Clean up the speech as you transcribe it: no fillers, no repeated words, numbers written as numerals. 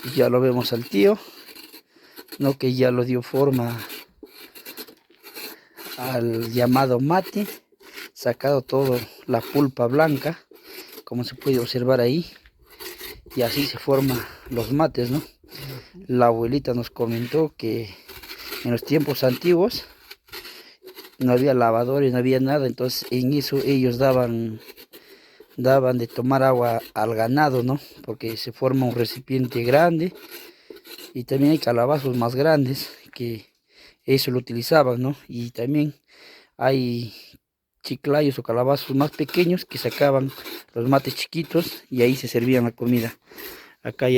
Y ya lo vemos al tío, ¿no? Que ya lo dio forma al llamado mate, sacado todo la pulpa blanca, como se puede observar ahí, y así se forman los mates, ¿no? La abuelita nos comentó que en los tiempos antiguos no había lavadores, no había nada, entonces en eso ellos daban de tomar agua al ganado, ¿no? Porque se forma un recipiente grande y también hay calabazos más grandes que eso lo utilizaban, ¿no? Y también hay chiclayos o calabazos más pequeños que sacaban los mates chiquitos y ahí se servían la comida. Acá ya